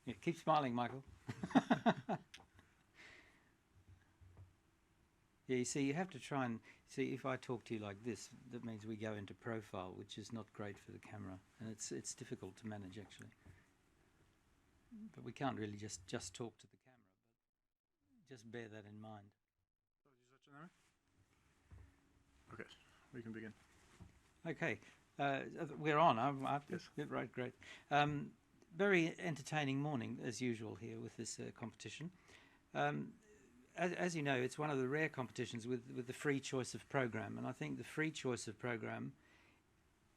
Yeah, keep smiling, Michael. Yeah, you see, you have to try and see. If I talk to you like this, that means we go into profile, which is not great for the camera, and it's difficult to manage actually. But we can't really just talk to the camera. But just bear that in mind. Okay, we can begin. Okay, we're on. Yes. Right, great. Very entertaining morning as usual here with this competition. As you know, it's one of the rare competitions with the free choice of program, and I think the free choice of program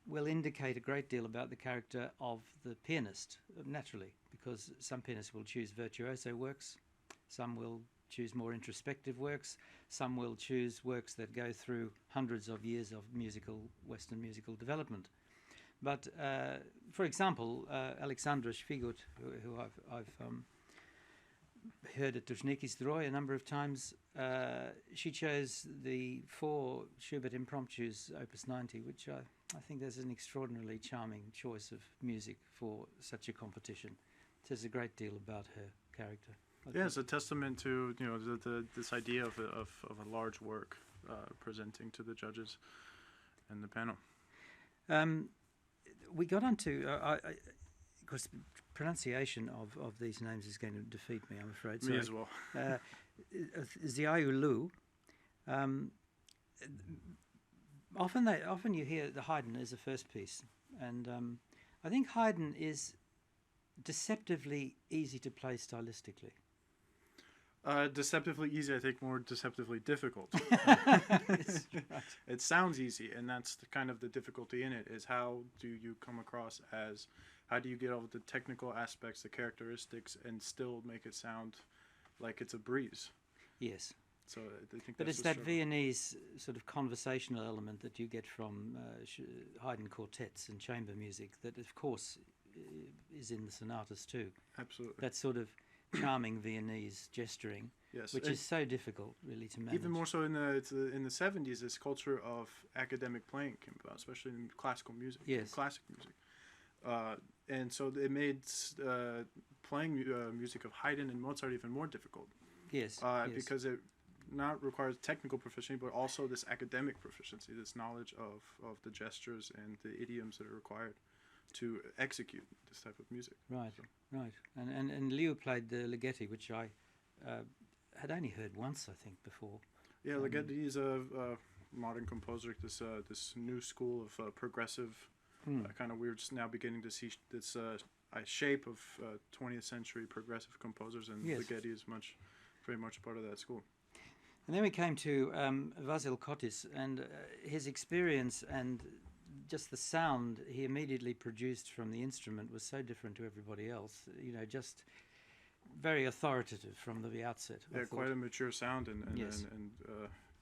will indicate a great deal about the character of the pianist, naturally, because some pianists will choose virtuoso works, some will choose more introspective works, some will choose works that go through hundreds of years of Western musical development. But for example, Alexandra Švigut, who I've heard at Dužnický stroj a number of times, she chose the 4 Schubert impromptus, Opus 90, which I think there's an extraordinarily charming choice of music for such a competition. It says a great deal about her character. Yeah, it's a testament to this idea of a large work presenting to the judges and the panel. We got onto, of course, pronunciation of these names is going to defeat me, I'm afraid. Me as well. Xiao Lu. Often you hear the Haydn as a first piece, and I think Haydn is deceptively easy to play stylistically. Deceptively easy, I think more deceptively difficult. Right. It sounds easy, and that's kind of the difficulty in it, is how do you come across as, how do you get all the technical aspects, the characteristics, and still make it sound like it's a breeze? Yes. So I think But that's it's that Viennese sort of conversational element that you get from Haydn quartets and chamber music that, of course, is in the sonatas too. Absolutely. That sort of charming Viennese gesturing, yes, which is so difficult really to manage. Even more so in the 70s, this culture of academic playing came about, especially in classical music, yes, classic music, and so it made playing music of Haydn and Mozart even more difficult. Yes, yes. Because it not requires technical proficiency, but also this academic proficiency, this knowledge of the gestures and the idioms that are required to execute this type of music. Right, so. Right. And Liu played the Ligeti, which I had only heard once, I think, before. Yeah, Ligeti is a modern composer, this new school of progressive, kind of weird, just now beginning to see this shape of 20th century progressive composers, and yes. Ligeti is very much part of that school. And then we came to Vasil Kotis, and his experience and just the sound he immediately produced from the instrument was so different to everybody else. You know, just very authoritative from the outset. Yeah, quite a mature sound and yes. and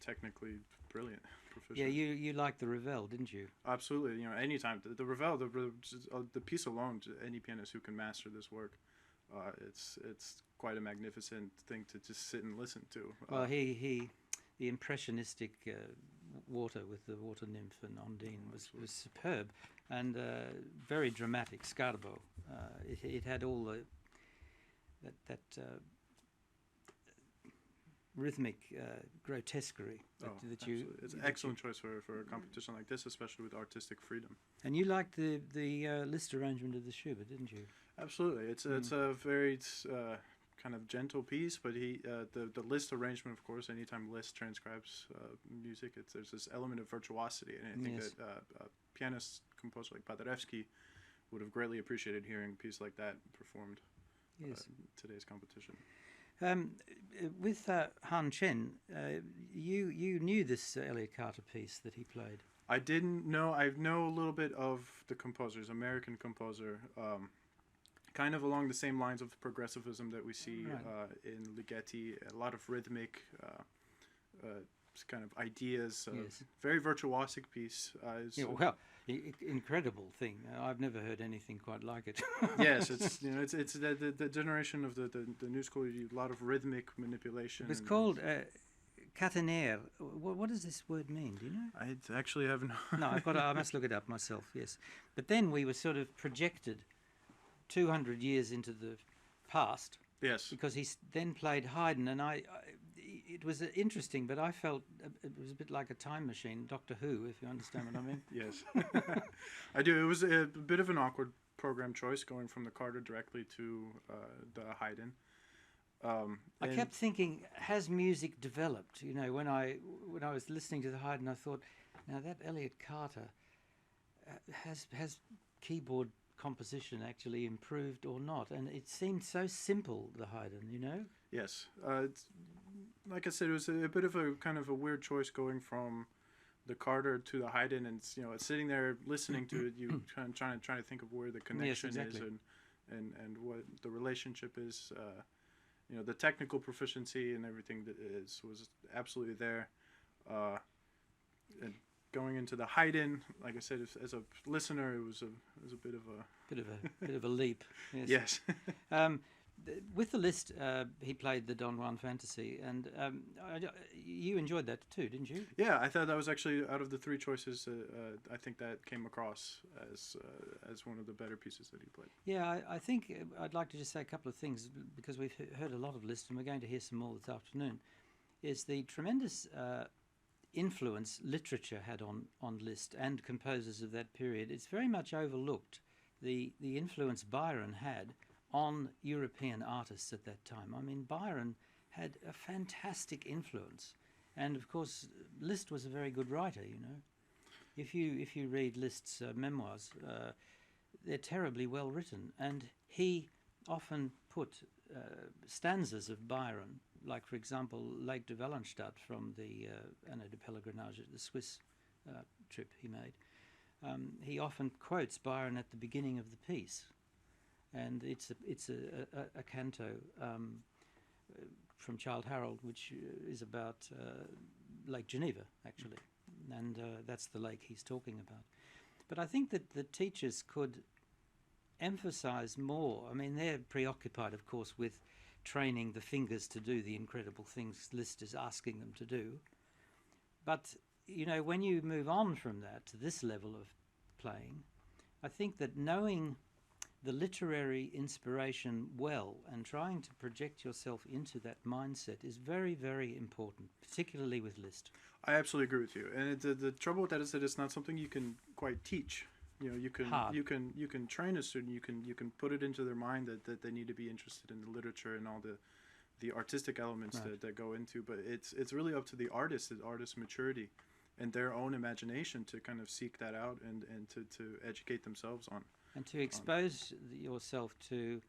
technically brilliant, proficient. Yeah, you liked the Ravel, didn't you? Absolutely. You know, anytime the Ravel, the piece alone, any pianist who can master this work, it's quite a magnificent thing to just sit and listen to. Well, the impressionistic water with the water nymph and Ondine was superb and very dramatic. Scarbo, it had all that rhythmic grotesquerie that you. It's an excellent choice for a competition like this, especially with artistic freedom. And you liked the Liszt arrangement of the Schubert, didn't you? Absolutely, it's a very kind of gentle piece, but the Liszt arrangement, of course, anytime Liszt transcribes music, there's this element of virtuosity, and I think yes. that a pianist composer like Paderewski would have greatly appreciated hearing a piece like that performed yes. in today's competition. With Han Chen, you knew this Elliott Carter piece that he played. I didn't know. I know a little bit of the composers, American composer. Kind of along the same lines of progressivism that we see right. In Ligeti, a lot of rhythmic kind of ideas. Yes. Very virtuosic piece. Yeah, well, incredible thing. I've never heard anything quite like it. Yes, it's the generation of the new school. A lot of rhythmic manipulation. It was called catenaire. What does this word mean? Do you know? I actually haven't. No, I must look it up myself. Yes, but then we were sort of projected 200 years into the past, Yes. because then played Haydn, and it was interesting, but I felt it was a bit like a time machine, Doctor Who, if you understand what I mean. Yes. I do. It was a bit of an awkward program choice going from the Carter directly to the Haydn. I kept thinking, has music developed? You know, when I was listening to the Haydn, I thought, now that Elliott Carter has keyboard composition actually improved or not? And it seemed so simple, the Haydn, you know? Yes. It's, like I said, it was a bit of a kind of a weird choice going from the Carter to the Haydn, and it's sitting there listening to it, you kind of trying to think of where the connection exactly. is and what the relationship is. The technical proficiency and everything that was absolutely there. And going into the Haydn, like I said, as a listener, it was a bit of a leap. Yes. Yes. With the Liszt, he played the Don Juan Fantasy, and you enjoyed that too, didn't you? Yeah, I thought that was actually, out of the three choices, I think that came across as one of the better pieces that he played. Yeah, I think I'd like to just say a couple of things, because we've heard a lot of Liszt, and we're going to hear some more this afternoon. Is the tremendous influence literature had on Liszt and composers of that period. It's very much overlooked, the influence Byron had on European artists at that time. I mean, Byron had a fantastic influence, and of course Liszt was a very good writer, you know. If you read Liszt's memoirs, they're terribly well written, and he often put stanzas of Byron, like for example Lake de Wallenstadt from the Année de Pèlerinage, the Swiss trip he made. He often quotes Byron at the beginning of the piece, and it's a canto from Childe Harold, which is about Lake Geneva, actually, and that's the lake he's talking about. But I think that the teachers could emphasize more. I mean, they're preoccupied, of course, with training the fingers to do the incredible things Liszt is asking them to do. But, you know, when you move on from that to this level of playing, I think that knowing the literary inspiration well and trying to project yourself into that mindset is very, very important, particularly with Liszt. I absolutely agree with you. And the trouble with that is that it's not something you can quite teach. You know, you can train a student. You can put it into their mind that they need to be interested in the literature and all the artistic elements that go into. But it's really up to the artist's maturity and their own imagination to kind of seek that out and to educate themselves on. And to expose yourself to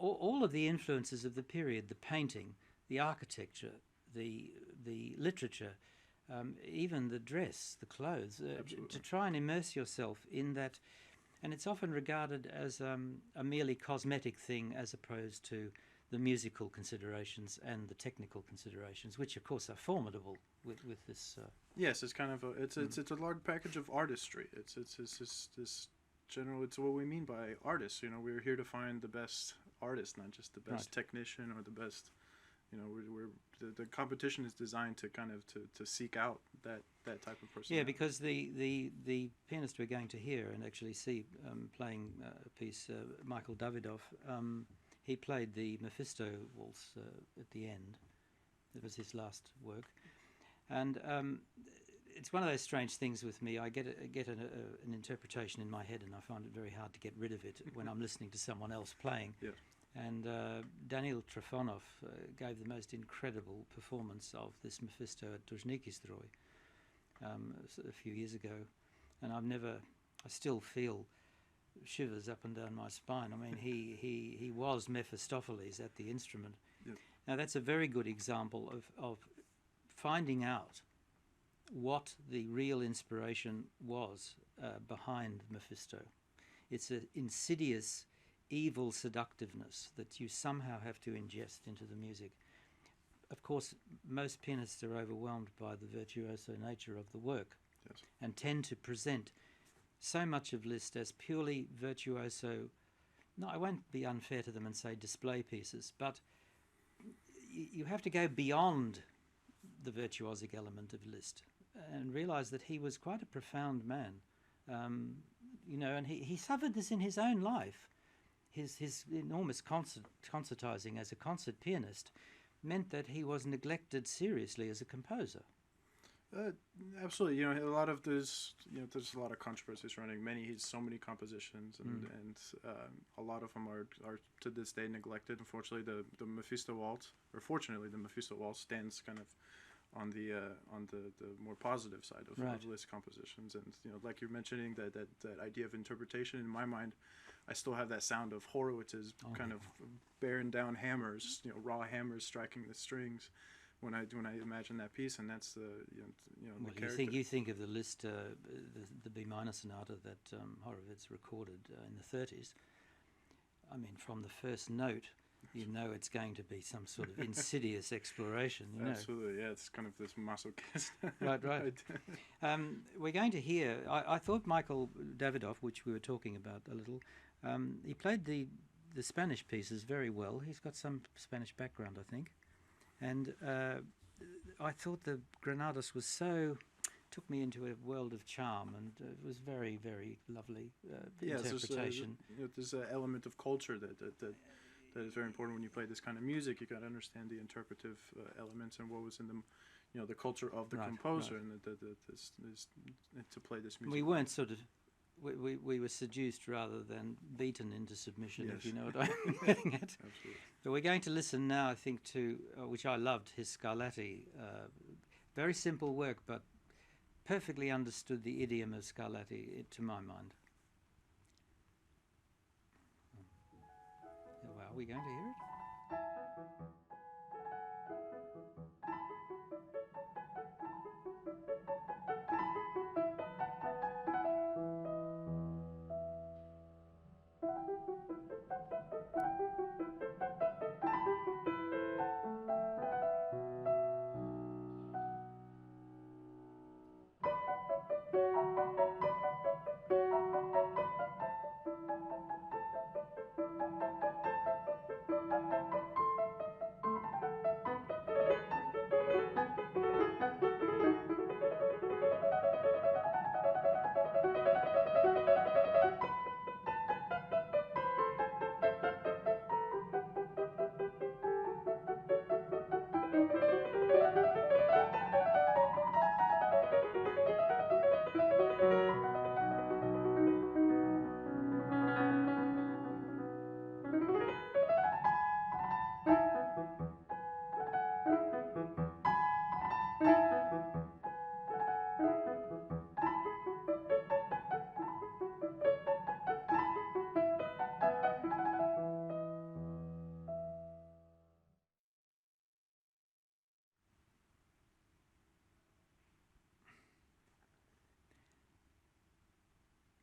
all of the influences of the period, the painting, the architecture, the literature, even the dress, the clothes, to try and immerse yourself in that. And it's often regarded as a merely cosmetic thing, as opposed to the musical considerations and the technical considerations, which of course are formidable with this. Yes, it's kind of it's a large package of artistry. It's this general. It's what we mean by artists. You know, we're here to find the best artist, not just the best technician or the best. You know, the competition is designed to kind of to seek out that type of person. Yeah, because the pianist we're going to hear and actually see playing a piece, Michael Davidoff, he played the Mephisto waltz at the end. It was his last work, and it's one of those strange things with me. I get an interpretation in my head, and I find it very hard to get rid of it when I'm listening to someone else playing. Yeah. And Daniel Trifonov gave the most incredible performance of this Mephisto at Duzhniki-Stroi a few years ago, and I still feel shivers up and down my spine. I mean, he was Mephistopheles at the instrument. Yeah. Now that's a very good example of finding out what the real inspiration was behind Mephisto. It's an insidious, evil seductiveness that you somehow have to ingest into the music. Of course, most pianists are overwhelmed by the virtuoso nature of the work, Yes. and tend to present so much of Liszt as purely virtuoso. No, I won't be unfair to them and say display pieces, but you have to go beyond the virtuosic element of Liszt and realize that he was quite a profound man. You know, and he suffered this in his own life. his enormous concertizing as a concert pianist meant that he was neglected seriously as a composer. Absolutely. You know, a lot of there's a lot of controversy surrounding so many compositions, and a lot of them are to this day neglected. Unfortunately, the Mephisto Waltz, or fortunately, the Mephisto Waltz stands kind of on the more positive side of Liszt compositions. And like you're mentioning, that idea of interpretation, in my mind, I still have that sound of Horowitz's kind of bearing down hammers, raw hammers striking the strings when I imagine that piece. And that's the the character. You think of the Liszt, the B minor sonata that Horowitz recorded in the 30s. I mean, from the first note, it's going to be some sort of insidious exploration. Absolutely, yeah. It's kind of this masochist. Right. We're going to hear. I thought Michael Davidoff, which we were talking about a little, he played the Spanish pieces very well. He's got some Spanish background, I think, and I thought the Granados took me into a world of charm, and it was very, very lovely interpretation. There's an element of culture that is very important when you play this kind of music. You got to understand the interpretive elements and what was in the culture of the composer, and to play this music. We weren't we were seduced rather than beaten into submission, if you know what I'm getting at. Absolutely. But we're going to listen now, I think, to which I loved, his Scarlatti. Very simple work, but perfectly understood the idiom of Scarlatti, to my mind. Are we going to hear it?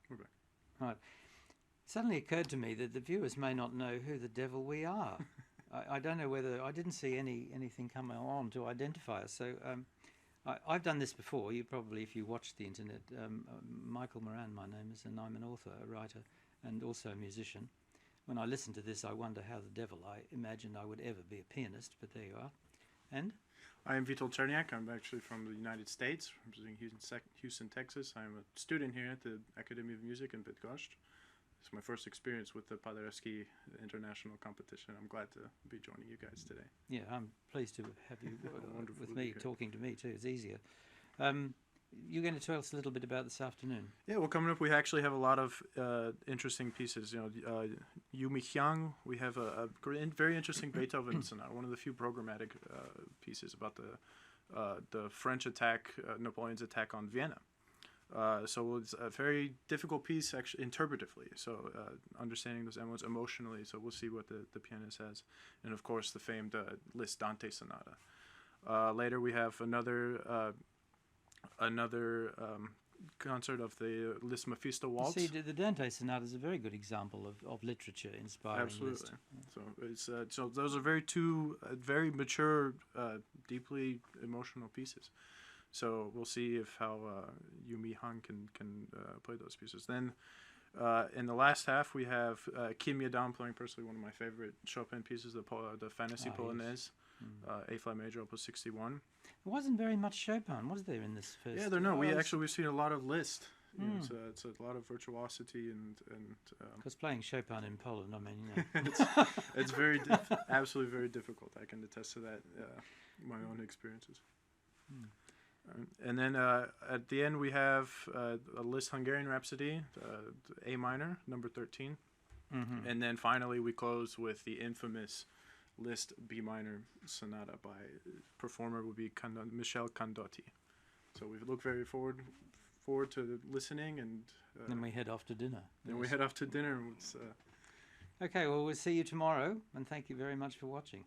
We're back. Right. Suddenly occurred to me that the viewers may not know who the devil we are. I don't know whether I didn't see anything coming on to identify us. So I've done this before. You probably, if you watch the internet, Michael Moran, my name is, and I'm an author, a writer, and also a musician. When I listen to this, I wonder how the devil I imagined I would ever be a pianist. But there you are. And I am Vital Cherniak. I'm actually from the United States, representing Houston, Texas. I'm a student here at the Academy of Music in Bydgoszcz. It's my first experience with the Paderewski international competition. I'm glad to be joining you guys today. Yeah, I'm pleased to have you with me, talking to me too. It's easier. You're going to tell us a little bit about this afternoon. Yeah, well, coming up, we actually have a lot of interesting pieces. Yumi Hyang, we have a very interesting Beethoven sonata, one of the few programmatic pieces about the French attack, Napoleon's attack on Vienna. So it's a very difficult piece, actually, interpretively. So understanding those elements emotionally. So we'll see what the pianist has, and of course the famed Liszt Dante sonata. Later we have another concert of the Liszt Mephisto Waltz. See, the Dante sonata is a very good example of literature inspiring Absolutely. Liszt. So it's so those are two very mature, deeply emotional pieces. So we'll see how Yumi Han can play those pieces. Then in the last half we have Kim Yadam playing personally one of my favorite Chopin pieces, the Fantasy Polonaise, A-flat major, Opus 61. There wasn't very much Chopin, was there, in this first? Yeah, we've seen a lot of Liszt. You know, it's a lot of virtuosity and Because playing Chopin in Poland, I mean, you know. it's absolutely very difficult. I can attest to that, my own experiences. And then at the end we have a Liszt Hungarian Rhapsody, A minor, number 13. And then finally we close with the infamous Liszt B minor sonata by performer would be Michel Candotti. So we look very forward to listening, and then we head off to dinner. Then we head off to dinner. Okay, well, we'll see you tomorrow, and thank you very much for watching.